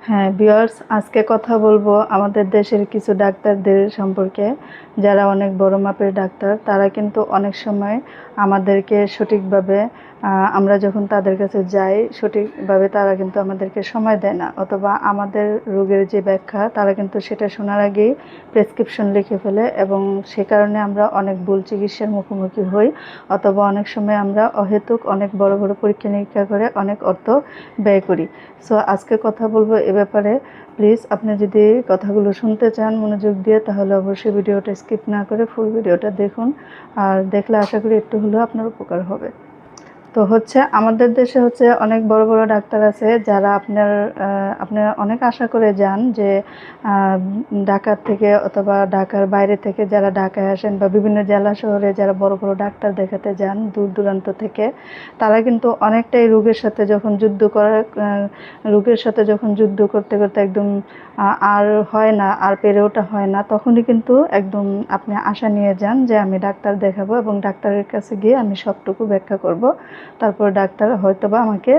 হ্যাঁ ভিউয়ার্স, আজকে কথা বলবো আমাদের দেশের কিছু ডাক্তারদের সম্পর্কে, যারা অনেক বড় মাপের ডাক্তার। তারা কিন্তু অনেক সময় আমাদেরকে সঠিকভাবে আমরা যখন তাদের কাছে যাই সঠিকভাবে তারা কিন্তু আমাদেরকে সময় দেয় না, অথবা আমাদের রোগের যে ব্যাখ্যা তারা কিন্তু সেটা শোনার আগেই প্রেসক্রিপশন লিখে ফেলে, এবং সে কারণে আমরা অনেক ভুল চিকিৎসার মুখোমুখি হই, অথবা অনেক সময় আমরা অহেতুক অনেক বড় বড় পরীক্ষা নিরীক্ষা করে অনেক অর্থ ব্যয় করি। সো আজকে কথা বলবো এ ব্যাপারে। প্লিজ আপনি যদি কথাগুলো শুনতে চান মনোযোগ দিয়ে, তাহলে অবশ্যই ভিডিওটা স্কিপ না করে ফুল ভিডিওটা দেখুন। আর দেখলে আশা করি একটু হলেও আপনার উপকার হবে। তো হচ্ছে আমাদের দেশে হচ্ছে অনেক বড় বড় ডাক্তার আছে, যারা আপনি অনেক আশা করে যান যে ঢাকার থেকে অথবা ঢাকার বাইরে থেকে যারা ঢাকায় আসেন, বা বিভিন্ন জেলা শহরে যারা বড় বড় ডাক্তার দেখাতে যান দূর দূরান্ত থেকে, তারা কিন্তু অনেকটাই রোগের সাথে যখন যুদ্ধ করতে করতে একদম আর হয় না, আর পেরে ওঠা হয় না, তখনই কিন্তু একদম আপনি আশা নিয়ে যান যে আমি ডাক্তার দেখাবো এবং ডাক্তারের কাছে গিয়ে আমি সবটুকু ব্যাখ্যা করব, তারপর ডাক্তার হয়তোবা আমাকে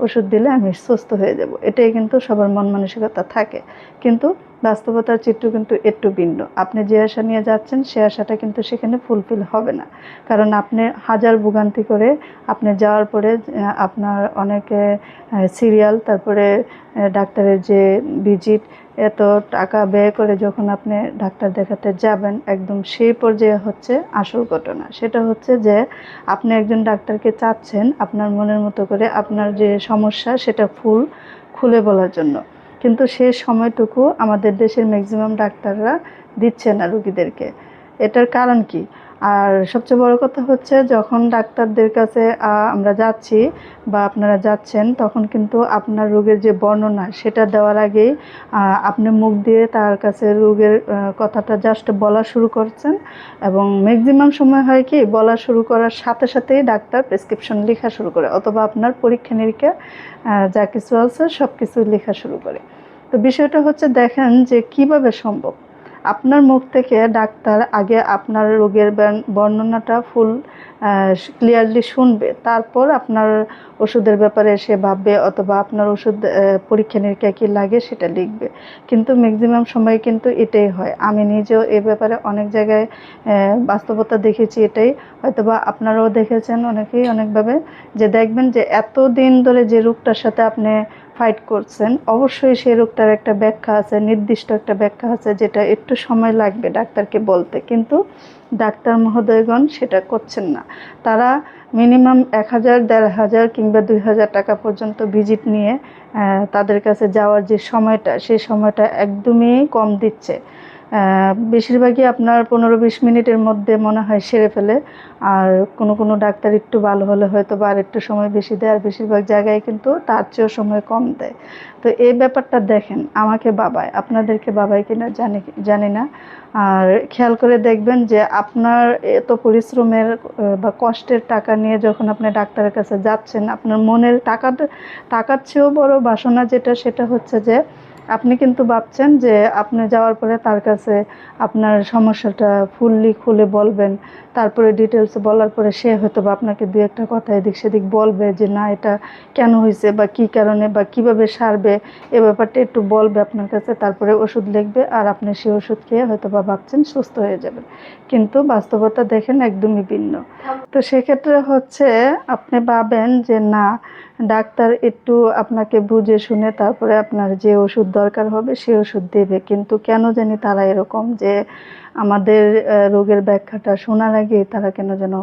ওষুধ দিলে আমি সুস্থ হয়ে যাব। এটাই কিন্তু সবার মন মানসিকতা থাকে, কিন্তু বাস্তবতার চিত্র কিন্তু একটু ভিন্ন। আপনি যে আশা নিয়ে যাচ্ছেন সে আশাটা কিন্তু সেখানে ফুলফিল হবে না, কারণ আপনি হাজার ভোগান্তি করে আপনি যাওয়ার পরে আপনার অনেকে সিরিয়াল, তারপরে ডাক্তারের যে ভিজিট, এত টাকা ব্যয় করে যখন আপনি ডাক্তার দেখাতে যাবেন, একদম সেই পর্যায়ে হচ্ছে আসল ঘটনা। সেটা হচ্ছে যে আপনি একজন ডাক্তারকে চাচ্ছেন আপনার মনের মতো করে আপনার যে সমস্যা সেটা খুলে বলার জন্য, কিন্তু সেই সময়টুকু আমাদের দেশের ম্যাক্সিমাম ডাক্তাররা দিচ্ছে না রুগীদেরকে। এটার কারণ কি? আর সবচেয়ে বড় কথা হচ্ছে, যখন ডাক্তারদের কাছে আমরা যাচ্ছি বা আপনারা যাচ্ছেন, তখন কিন্তু আপনার রোগের যে বর্ণনা সেটা দেওয়ার আগেই আপনি মুখ দিয়ে তার কাছে রোগের কথাটা জাস্ট বলা শুরু করছেন, এবং ম্যাক্সিমাম সময় হয় কি, বলা শুরু করার সাথে সাথেই ডাক্তার প্রেসক্রিপশন লেখা শুরু করে, অথবা আপনার পরীক্ষা নিরীক্ষা যা কিছু আছে সব কিছু লেখা শুরু করে। তো বিষয়টা হচ্ছে, দেখেন যে কিভাবে সম্ভব। আপনার মুখ থেকে ডাক্তার আগে আপনার রোগের বর্ণনাটা ফুল ক্লিয়ারলি শুনবে, তারপর আপনার ওষুধের ব্যাপারে সে ভাববে, অথবা আপনার ওষুধ পরীক্ষা নিরীক্ষা কী লাগে সেটা লিখবে। কিন্তু ম্যাক্সিমাম সময় কিন্তু এটাই হয়। আমি নিজেও এ ব্যাপারে অনেক জায়গায় বাস্তবতা দেখেছি। এটাই হয়তোবা আপনারাও দেখেছেন অনেকেই অনেকভাবে, যে দেখবেন যে এতদিন ধরে যে রোগটার সাথে আপনি ফাইট করছেন, অবশ্যই সেই রোগটার একটা ব্যাখ্যা আছে, নির্দিষ্ট একটা ব্যাখ্যা আছে, যেটা একটু সময় লাগবে ডাক্তারকে বলতে, কিন্তু ডাক্তার মহোদয়গণ সেটা করছেন না। তারা মিনিমাম 1000, 1500 কিংবা 2000 টাকা পর্যন্ত ভিজিট নিয়ে তাদের কাছে যাওয়ার যে সময়টা, সেই সময়টা একদমই কম দিচ্ছে। বেশিরভাগই আপনার 15-20 মিনিটের মধ্যে মনে হয় সেরে ফেলে। আর কোনো ডাক্তার একটু ভালো হলে হয়তো বা আর একটু সময় বেশি দেয়, আর বেশিরভাগ জায়গায় কিন্তু তার চেয়েও সময় কম দেয়। তো এই ব্যাপারটা দেখেন আমাকে বাবায়, আপনাদেরকে বাবায় কিনা জানি না। আর খেয়াল করে দেখবেন যে আপনার এত পরিশ্রমের বা কষ্টের টাকা নিয়ে যখন আপনি ডাক্তারের কাছে যাচ্ছেন, আপনার মনের টাকার চেয়েও বড় বাসনা যেটা, সেটা হচ্ছে যে আপনি কিন্তু ভাবছেন যে আপনি যাওয়ার পরে তার কাছে আপনার সমস্যাটা ফুললি খুলে বলবেন, তারপরে ডিটেলস বলার পরে সে হয়তো বা আপনাকে দু একটা কথা এদিক সেদিক বলবে, যে না এটা কেন হয়েছে বা কী কারণে বা কিভাবে সারবে, এ ব্যাপারটা একটু বলবে আপনার কাছে, তারপরে ওষুধ লিখবে, আর আপনি সেই ওষুধ খেয়ে হয়তো বা ভাবছেন সুস্থ হয়ে যাবেন, কিন্তু বাস্তবতা দেখেন একদমই ভিন্ন। তো সেক্ষেত্রে হচ্ছে আপনি ভাবেন যে না, ডাক্তার একটু আপনাকে বুঝে শুনে তারপরে আপনার যে ওষুধ দরকার হবে সে ওষুধ দেবে, কিন্তু কেন জানি তারা এরকম যে আমাদের রোগের ব্যাখ্যাটা শোনার আগে তারা কেন যেন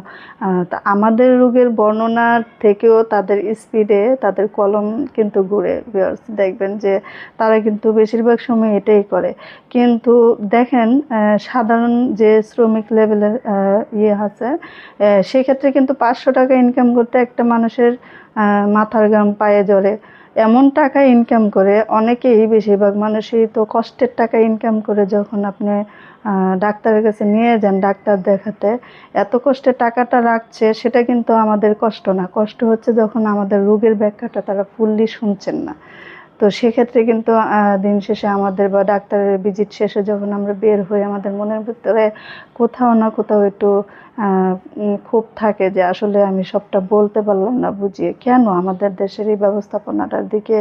আমাদের রোগের বর্ণনার থেকেও তাদের স্পিডে তাদের কলম কিন্তু ঘুরে। দেখবেন যে তারা কিন্তু বেশিরভাগ সময় এটাই করে। কিন্তু দেখেন সাধারণ যে শ্রমিক লেভেলের ইয়ে আছে, সেক্ষেত্রে কিন্তু 500 টাকা ইনকাম করতে একটা মানুষের মাথার ঘাম পায়ে জ্বলে, এমন টাকা ইনকাম করে অনেকেই, বেশিরভাগ মানুষই তো কষ্টের টাকা ইনকাম করে যখন আপনি ডাক্তারের কাছে নিয়ে যান ডাক্তার দেখাতে, এত কষ্টের টাকাটা রাখছে, সেটা কিন্তু আমাদের কষ্ট না। কষ্ট হচ্ছে যখন আমাদের রোগের ব্যাখ্যাটা তারা ফুললি শুনছেন না। তো তো সেক্ষেত্রে কিন্তু দিন শেষে আমাদের বা ডাক্তারের ভিজিট শেষে যখন আমরা বের হই, আমাদের মনের ভিতরে কোথাও না কোথাও একটু ক্ষোভ থাকে যে আসলে আমি সবটা বলতে পারলাম না বুঝিয়ে, কেন আমাদের দেশের এই ব্যবস্থাপনাটার দিকে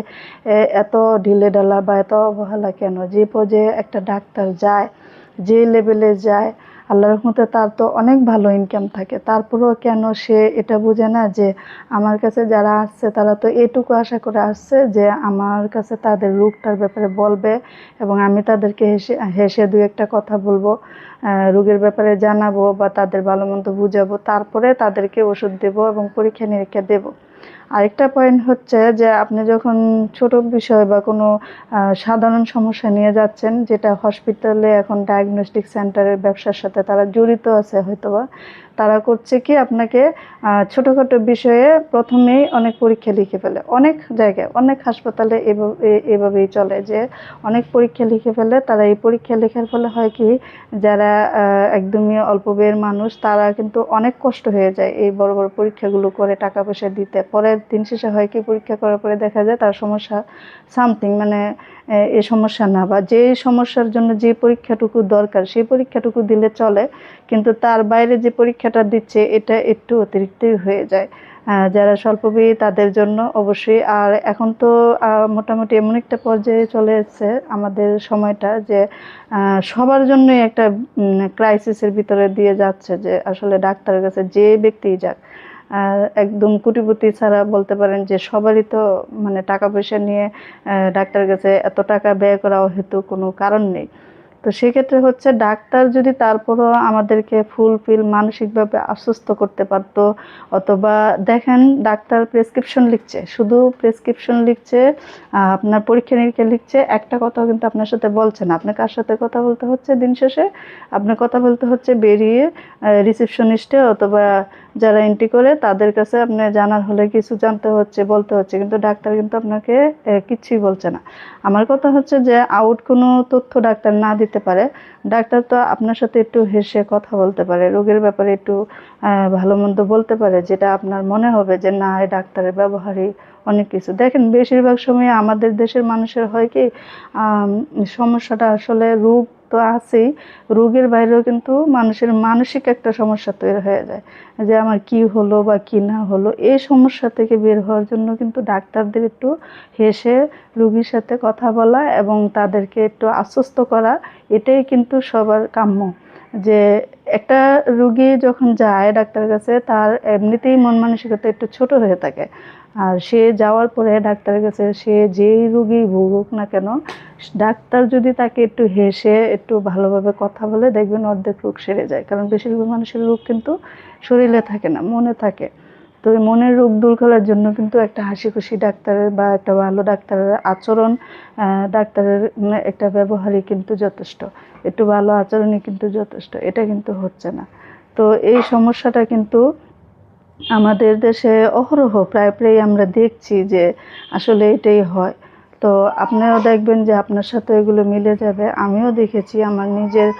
এত ঢিলেঢালা বা এত অবহেলা কেন? যে পর্যায়ে একটা ডাক্তার যায়, যে লেভেলে যায়, আল্লাহর রহমতে তার তো অনেক ভালো ইনকাম থাকে, তারপরেও কেন সে এটা বোঝে না যে আমার কাছে যারা আসছে তারা তো এটুকু আশা করে আসছে যে আমার কাছে তাদের রোগটার ব্যাপারে বলবে এবং আমি তাদেরকে হেসে হেসে দু একটা কথা বলবো, রোগের ব্যাপারে জানাবো বা তাদের ভালো মন্দ বুঝাবো, তারপরে তাদেরকে ওষুধ দেবো এবং পরীক্ষা নিরীক্ষা দেবো। আরেকটা পয়েন্ট হচ্ছে যে আপনি যখন ছোট বিষয় বা কোনো সাধারণ সমস্যা নিয়ে যাচ্ছেন, যেটা হসপিটালে এখন ডায়াগনস্টিক সেন্টারের ব্যবসার সাথে তারা জড়িত আছে হয়তোবা, তারা করছে কি আপনাকে ছোটোখাটো বিষয়ে প্রথমেই অনেক পরীক্ষা লিখে ফেলে। অনেক জায়গায় অনেক হাসপাতালে এভাবেই চলে যে অনেক পরীক্ষা লিখে ফেলে। তারা এই পরীক্ষা লেখার ফলে হয় কি, যারা একদমই অল্প ব্যয়ের মানুষ তারা কিন্তু অনেক কষ্ট হয়ে যায় এই বড় বড় পরীক্ষাগুলো করে টাকা পয়সা দিতে। পরে দিন শেষে হয় কি, পরীক্ষা করার পরে দেখা যায় তার সমস্যা সামথিং, মানে এই সমস্যা না, বা যে সমস্যার জন্য যে পরীক্ষাটুকু দরকার সেই পরীক্ষাটুকু দিলে চলে, কিন্তু তার বাইরে যে পরীক্ষাটা দিচ্ছে এটা একটু অতিরিক্তই হয়ে যায় যারা স্বল্পব্যয়ী তাদের জন্য অবশ্যই। আর এখন তো মোটামুটি এমন একটা পর্যায়ে চলে এসেছে আমাদের সময়টা যে সবার জন্যই একটা ক্রাইসিসের ভিতরে দিয়ে যাচ্ছে, যে আসলে ডাক্তারের কাছে যে ব্যক্তিই যাক, একদম কোটিপতি ছাড়া বলতে পারেন যে সবারই তো মানে টাকা পয়সা নিয়ে ডাক্তারের কাছে এত টাকা ব্যয় করা হেতু কোনো কারণ নেই। তো সেক্ষেত্রে হচ্ছে ডাক্তার যদি তারপরও আমাদেরকে ফুলফিল মানসিকভাবে আশ্বস্ত করতে পারতো, অথবা দেখেন ডাক্তার প্রেসক্রিপশন লিখছে, শুধু প্রেসক্রিপশন লিখছে, আপনার পরীক্ষা নিরীক্ষা লিখছে, একটা কথাও কিন্তু আপনার সাথে বলছে না। আপনার কার সাথে কথা বলতে হচ্ছে দিন শেষে? আপনার কথা বলতে হচ্ছে বেরিয়ে রিসেপশনিস্টে অথবা যারা এন্ট্রি করে তাদের কাছে আপনি জানার হলে কিছু জানতে হচ্ছে, বলতে হচ্ছে, কিন্তু ডাক্তার কিন্তু আপনাকে কিচ্ছুই বলছে না। আমার কথা হচ্ছে যে আউট কোনো তথ্য ডাক্তার না দিতে পারে, ডাক্তার তো আপনার সাথে একটু হেসে কথা বলতে পারে, রোগের ব্যাপারে একটু ভালো মন্দ বলতে পারে, যেটা আপনার মনে হবে যে না, এই ডাক্তারের ব্যবহারই অনেক কিছু। দেখেন বেশিরভাগ সময় আমাদের দেশের মানুষের হয় কি, সমস্যাটা আসলে রোগ তো আছেই, রোগের বাইরেও কিন্তু মানুষের মানসিক একটা সমস্যা তৈরি হয়ে যায় যে আমার কি হলো বা কি না হলো। এই সমস্যা থেকে বের হওয়ার জন্য কিন্তু ডাক্তারদের একটু হেসে রোগীর সাথে কথা বলা এবং তাদেরকে একটু আশ্বস্ত করা, এটাই কিন্তু সবার কাম্য। যে একটা রোগী যখন যায় ডাক্তারের কাছে, তার এমনিতেই মন মানসিকতা একটু ছোট হয়ে থাকে, আর সে যাওয়ার পরে ডাক্তারের কাছে সে যেই রোগী ভুগুক না কেন, ডাক্তার যদি তাকে একটু হেসে একটু ভালোভাবে কথা বলে, দেখবেন অর্ধেক রোগ সেরে যায়। কারণ বেশিরভাগ মানুষের রোগ কিন্তু শরীরে থাকে না, মনে থাকে। তো এই মনের রোগ দূর করার জন্য কিন্তু একটা হাসি খুশি ডাক্তারের বা একটা ভালো ডাক্তারের আচরণ, ডাক্তারের একটা ব্যবহারই কিন্তু যথেষ্ট, একটু ভালো আচরণই কিন্তু যথেষ্ট। এটা কিন্তু হচ্ছে না। তো এই সমস্যাটা কিন্তু আমাদের দেশে অহরহ প্রায় আমরা দেখছি যে আসলে এটাই হয়। তো আপনিও দেখবেন যে আপনার সাথে এগুলো মিলে যাবে। আমিও দেখেছি আমার নিজের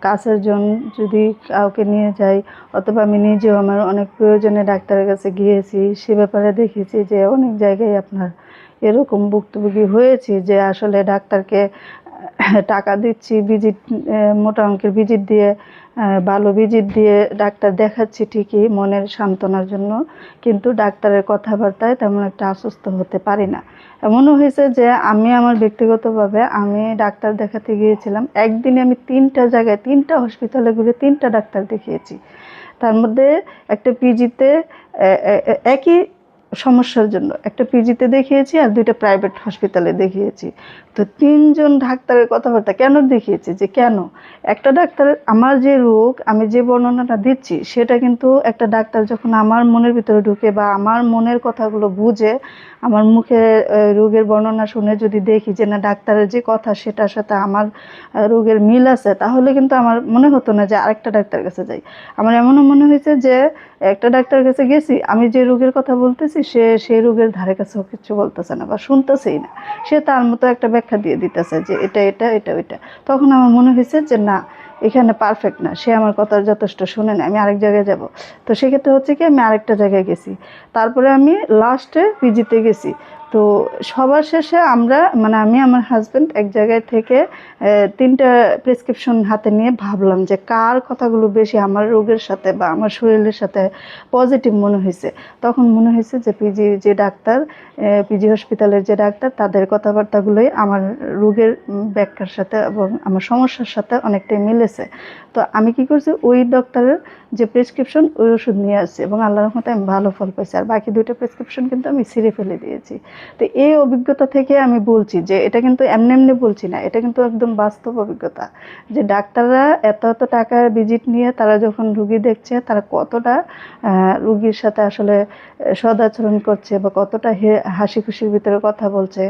কাছের জন যদি কাউকে নিয়ে যাই, অথবা আমি নিজেও আমার অনেক প্রয়োজনে ডাক্তারের কাছে গিয়েছি, সে ব্যাপারে দেখেছি যে অনেক জায়গায় আপনার এরকম ভুক্তভোগী হয়েছি যে আসলে ডাক্তারকে টাকা দিচ্ছি, ভিজিট মোটা অঙ্কের ভিজিট দিয়ে, ভালো ভিজিট দিয়ে ডাক্তার দেখাচ্ছি ঠিকই মনের সান্ত্বনার জন্য, কিন্তু ডাক্তারের কথাবার্তায় তেমন একটা আশ্বস্ত হতে পারি না। এমনও হয়েছে যে আমি আমার ব্যক্তিগতভাবে আমি ডাক্তার দেখাতে গিয়েছিলাম, একদিনে আমি 3টা জায়গায় 3টা হসপিটালে ঘুরে 3টা ডাক্তার দেখিয়েছি। তার মধ্যে একটা পিজিতে একই সমস্যার জন্য একটা পিজিতে দেখিয়েছি আর 2টা প্রাইভেট হসপিটালে দেখিয়েছি। তো 3জন ডাক্তারের কথাবার্তা কেন দেখিয়েছি, যে কেন একটা ডাক্তার আমার যে রোগ আমি যে বর্ণনাটা দিচ্ছি সেটা কিন্তু একটা ডাক্তার যখন আমার মনের ভিতরে ঢুকে বা আমার মনের কথাগুলো বুঝে, আমার মুখে রোগের বর্ণনা শুনে যদি দেখি যে না ডাক্তারের যে কথা সেটার সাথে আমার রোগের মিল আছে, তাহলে কিন্তু আমার মনে হতো না যে আরেকটা ডাক্তার কাছে যাই। আমার এমনও মনে হয়েছে যে একটা ডাক্তারের কাছে গেছি, আমি যে রোগের কথা বলতেছি সে সেই রোগের ধারে কাছেও কিছু বলতেছে না বা শুনতেছেই না, সে তার মতো একটা ব্যাখ্যা দিয়ে দিতেছে যে এটা এটা এটা ওইটা। তখন আমার মনে হয়েছে যে না, এখানে পারফেক্ট না, সে আমার কথা যথেষ্ট শুনে না, আমি আরেক জায়গায় যাব। তো সেক্ষেত্রে হচ্ছে কি আমি আরেকটা জায়গায় গেছি, তারপরে আমি লাস্টে পিজিতে গেছি। তো সবার শেষে আমরা মানে আমি আমার হাজব্যান্ড এক জায়গায় থেকে 3টা প্রেসক্রিপশন হাতে নিয়ে ভাবলাম যে কার কথাগুলো বেশি আমার রোগের সাথে বা আমার শরীরের সাথে পজিটিভ মনে হয়েছে। তখন মনে হয়েছে যে যে ডাক্তার, পিজি হসপিটালের যে ডাক্তার, তাদের কথাবার্তাগুলোই আমার রোগের ব্যাখ্যার সাথে এবং আমার সমস্যার সাথে অনেকটাই মিলেছে। তো আমি কি করছি, ওই ডক্টরের যে প্রেসক্রিপশন ওই ওষুধ নিয়ে আসছি এবং আল্লাহর রহমতে আমি ভালো ফল পাইছি। আর বাকি 2টা প্রেসক্রিপশন কিন্তু আমি ছিঁড়ে ফেলে দিয়েছি। তো এই অভিজ্ঞতা থেকে আমি বলছি যে এটা কিন্তু এমনি এমনি বলছি না, এটা কিন্তু একদম বাস্তব অভিজ্ঞতা যে ডাক্তাররা এত এত টাকার ভিজিট নিয়ে তারা যখন রুগী দেখছে, তারা কতটা রুগীর সাথে আসলে সদাচরণ করছে বা কতটা হাসি খুশির ভিতরে কথা বলছে,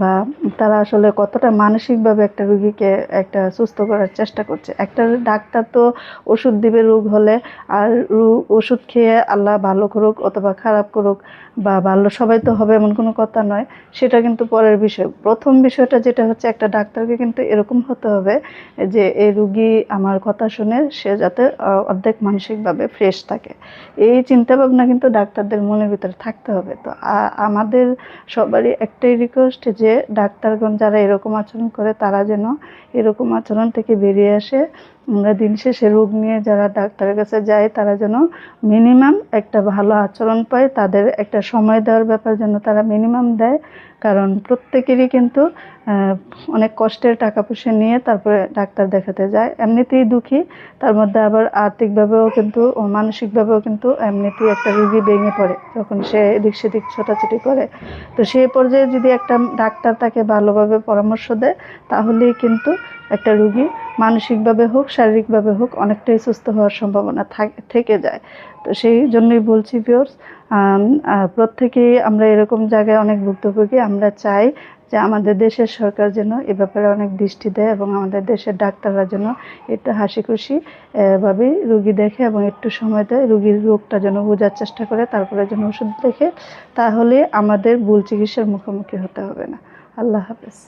বা তারা আসলে কতটা মানসিকভাবে একটা রুগীকে একটা সুস্থ করার চেষ্টা করছে। একটা ডাক্তার তো ওষুধ দিবে রোগ হলে, আর ওষুধ খেয়ে আল্লাহ ভালো করুক অথবা খারাপ করুক বা ভালো সবাই তো হবে এমন কোনো কথা নয়, সেটা কিন্তু পরের বিষয়। প্রথম বিষয়টা যেটা হচ্ছে, একটা ডাক্তারকে কিন্তু এরকম হতে হবে যে এই রুগী আমার কথা শুনে সে যাতে অর্ধেক মানসিকভাবে ফ্রেশ থাকে। এই চিন্তাভাবনা কিন্তু ডাক্তারদের মনের ভিতরে থাকতে হবে। তো আমাদের সবারই একটাই রিকোয়েস্ট যে ডাক্তারগণ যারা এরকম আচরণ করে তারা যেন এরকম আচরণ থেকে বেরিয়ে আসে। আমরা দিন শেষে রোগ নিয়ে যারা ডাক্তারের কাছে যায় তারা যেন মিনিমাম একটা ভালো আচরণ পায়, তাদের একটা সময় দেওয়ার ব্যাপার যেন তারা মিনিমাম দেয়। কারণ প্রত্যেকেরই কিন্তু অনেক কষ্টের টাকা পয়সা নিয়ে তারপরে ডাক্তার দেখাতে যায়, এমনিতেই দুঃখী, তার মধ্যে আবার আর্থিকভাবেও কিন্তু ও মানসিকভাবেও কিন্তু এমনিতেই একটা রুগী ভেঙে পড়ে যখন সে এদিক সেদিক ছোটাছুটি করে। তো সেই পর্যায়ে যদি একটা ডাক্তার তাকে ভালোভাবে পরামর্শ দেয়, তাহলেই কিন্তু একটা রুগী মানসিকভাবে হোক শারীরিকভাবে হোক অনেকটাই সুস্থ হওয়ার সম্ভাবনা থেকে যায়। তো সেই জন্যই বলছি ভিউয়ার্স, প্রত্যেকেই আমরা এরকম জায়গায় অনেক ভুক্তভোগী। আমরা চাই যে আমাদের দেশের সরকার যেন এ ব্যাপারে অনেক দৃষ্টি দেয় এবং আমাদের দেশের ডাক্তাররা যেন একটু হাসি খুশি ভাবেই রুগী দেখে এবং একটু সময় দেয়, রুগীর রোগটা যেন বোঝার চেষ্টা করে, তারপরে যেন ওষুধ দেখে। তাহলে আমাদের ভুল চিকিৎসার মুখোমুখি হতে হবে না। আল্লাহ হাফেজ।